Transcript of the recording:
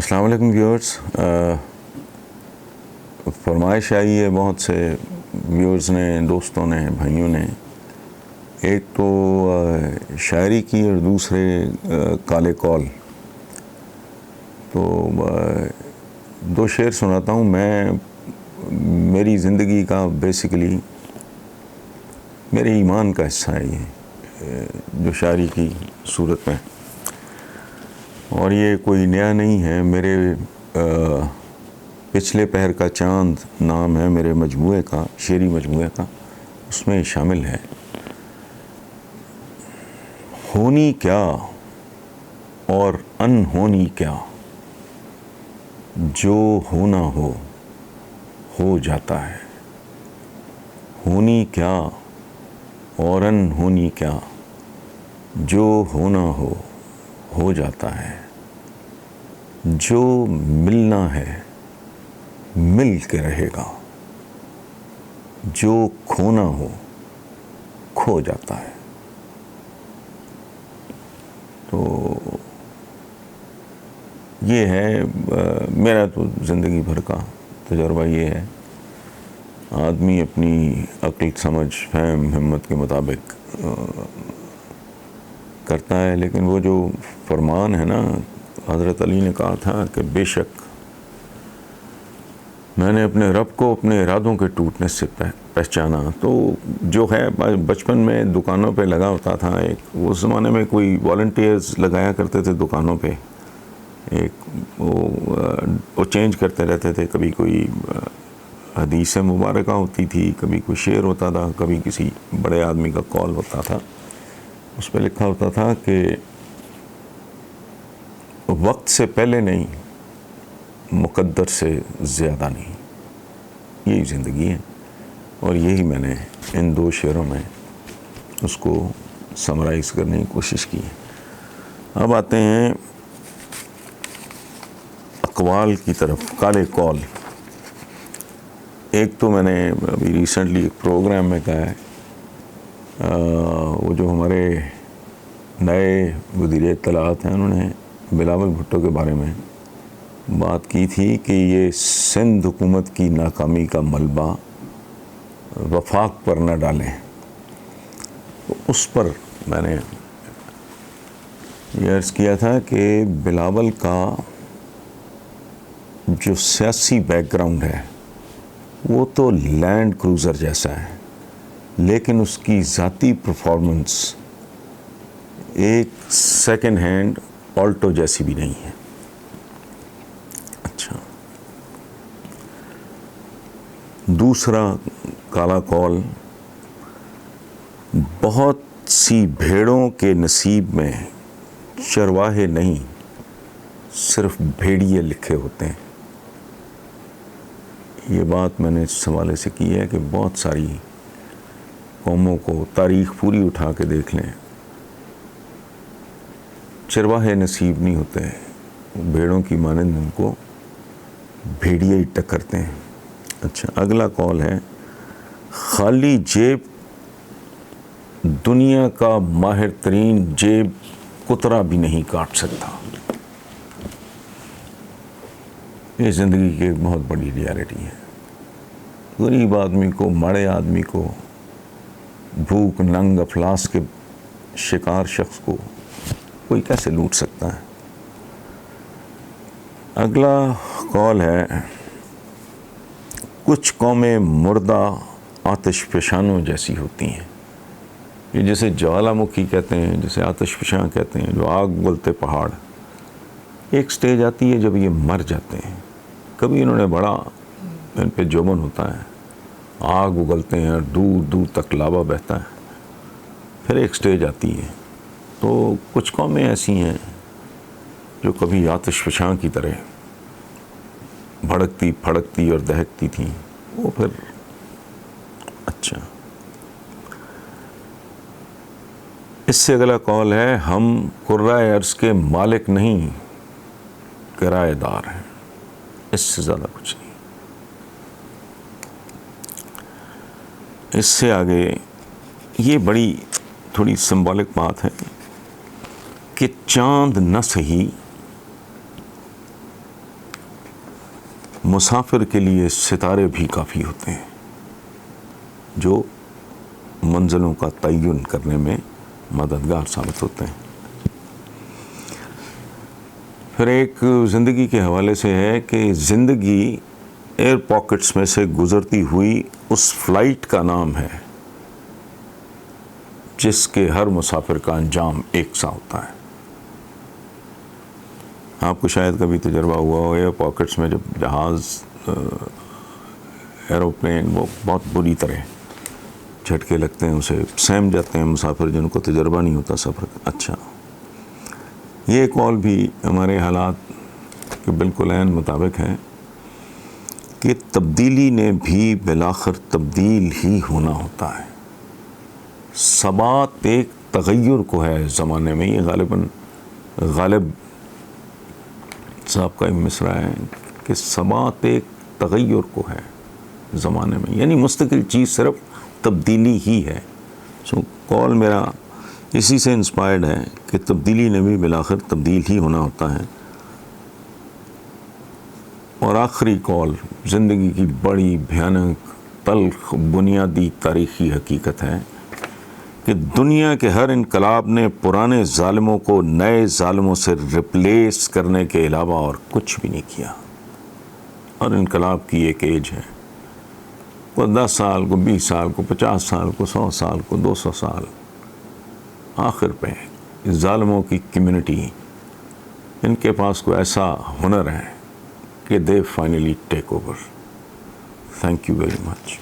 السلام علیکم ویورز. فرمائش آئی ہے بہت سے ویورز نے، دوستوں نے، بھائیوں نے. ایک تو شاعری کی اور دوسرے کالے کال. تو دو شعر سناتا ہوں میں. میری زندگی کا بیسیکلی میرے ایمان کا حصہ ہے یہ جو شاعری کی صورت میں، اور یہ کوئی نیا نہیں ہے. میرے پچھلے پہر کا چاند نام ہے میرے مجموعے کا، شعری مجموعے کا. اس میں شامل ہے: ہونی کیا اور انہونی کیا، جو ہونا ہو جاتا ہے. ہونی کیا اور انہونی کیا، جو ہونا ہو جاتا ہے. جو ملنا ہے مل کے رہے گا، جو کھونا کھو جاتا ہے. تو یہ ہے میرا تو زندگی بھر کا تجربہ. یہ ہے آدمی اپنی عقل، سمجھ، فہم، ہمت کے مطابق کرتا ہے. لیکن وہ جو فرمان ہے نا، حضرت علی نے کہا تھا کہ بے شک میں نے اپنے رب کو اپنے ارادوں کے ٹوٹنے سے پہچانا. تو جو ہے بچپن میں دکانوں پہ لگا ہوتا تھا. اس زمانے میں کوئی والنٹیئرز لگایا کرتے تھے دکانوں پہ. وہ چینج کرتے رہتے تھے. کبھی کوئی حدیث مبارکہ ہوتی تھی، کبھی کوئی شعر ہوتا تھا، کبھی کسی بڑے آدمی کا کال ہوتا تھا. اس پہ لکھا ہوتا تھا کہ وقت سے پہلے نہیں، مقدر سے زیادہ نہیں. یہی زندگی ہے، اور یہی میں نے ان دو شعروں میں اس کو سمرائز کرنے کی کوشش کی. اب آتے ہیں اقوال کی طرف، کالے کال. ایک تو میں نے ابھی ریسنٹلی ایک پروگرام میں کہا ہے، وہ جو ہمارے نئے وزیر اطلاعات ہیں، انہوں نے بلاول بھٹو کے بارے میں بات کی تھی کہ یہ سندھ حکومت کی ناکامی کا ملبہ وفاق پر نہ ڈالیں. اس پر میں نے یہ عرض کیا تھا کہ بلاول کا جو سیاسی بیک گراؤنڈ ہے وہ تو لینڈ کروزر جیسا ہے، لیکن اس کی ذاتی پرفارمنس ایک سیکنڈ ہینڈ آلٹو جیسی بھی نہیں ہے. اچھا، دوسرا کالا کال: بہت سی بھیڑوں کے نصیب میں چرواہے نہیں، صرف بھیڑیے لکھے ہوتے ہیں. یہ بات میں نے اس حوالے سے کی ہے کہ بہت ساری قوموں کو تاریخ پوری اٹھا کے دیکھ لیں، چرواہے نصیب نہیں ہوتے. بھیڑوں کی مانند ان کو بھیڑیے ہی ٹکرتے ہیں. اچھا، اگلا کال ہے: خالی جیب دنیا کا ماہر ترین جیب کترا بھی نہیں کاٹ سکتا. یہ زندگی کی ایک بہت بڑی ریالٹی ہے. غریب آدمی کو، ماڑے آدمی کو، بھوک، ننگ، افلاس کے شکار شخص کو کوئی کیسے لوٹ سکتا ہے. اگلا کال ہے: کچھ قومیں مردہ آتش فشانوں جیسی ہوتی ہیں. یہ جسے جوالا مکھی کہتے ہیں، جسے آتش فشاں کہتے ہیں، جو آگ اگلتے پہاڑ. ایک سٹیج آتی ہے جب یہ مر جاتے ہیں. کبھی انہوں نے بڑا ان پہ جوبن ہوتا ہے، آگ اگلتے ہیں اور دور دور تک لاوا بہتا ہے. پھر ایک سٹیج آتی ہے تو کچھ قومیں ایسی ہیں جو کبھی آتش فشاں کی طرح بھڑکتی پھڑکتی اور دہکتی تھیں، وہ پھر اچھا. اس سے اگلا کال ہے: ہم قرۂ ارض کے مالک نہیں، کرایہ دار ہیں. اس سے زیادہ کچھ نہیں. اس سے آگے یہ بڑی تھوڑی سمبولک بات ہے کہ چاند نہ سہی مسافر کے لیے ستارے بھی کافی ہوتے ہیں جو منزلوں کا تعین کرنے میں مددگار ثابت ہوتے ہیں۔ پھر ایک زندگی کے حوالے سے ہے کہ زندگی ایئر پاکٹس میں سے گزرتی ہوئی اس فلائٹ کا نام ہے جس کے ہر مسافر کا انجام ایک سا ہوتا ہے۔ آپ کو شاید کبھی تجربہ ہوا ہو ایئر پاکٹس میں جب جہاز ایروپلین وہ بہت بری طرح جھٹکے لگتے ہیں، اسے سہم جاتے ہیں مسافر جن کو تجربہ نہیں ہوتا سفر کا۔ اچھا، یہ قول بھی ہمارے حالات کے بالکل عین مطابق ہے کہ تبدیلی نے بھی بالآخر تبدیل ہی ہونا ہوتا ہے۔ ثبات ایک تغیر کو ہے زمانے میں، یہ غالباً غالب صاحب کا ایک مصرع ہے کہ ثبات ایک تغیر کو ہے زمانے میں، یعنی مستقل چیز صرف تبدیلی ہی ہے۔ سو قول میرا اسی سے انسپائرڈ ہے کہ تبدیلی نے بھی بالآخر تبدیل ہی ہونا ہوتا ہے۔ اور آخری قول زندگی کی بڑی بھیانک تلخ بنیادی تاریخی حقیقت ہے کہ دنیا کے ہر انقلاب نے پرانے ظالموں کو نئے ظالموں سے ریپلیس کرنے کے علاوہ اور کچھ بھی نہیں کیا۔ اور انقلاب کی ایک ایج ہے، کو 10 سال، کو 20 سال، کو 50 سال، کو 100 سال، کو 200 سال۔ آخر پہ ظالموں کی کمیونٹی، ان کے پاس کوئی ایسا ہنر ہے کہ they finally take over. Thank you very much.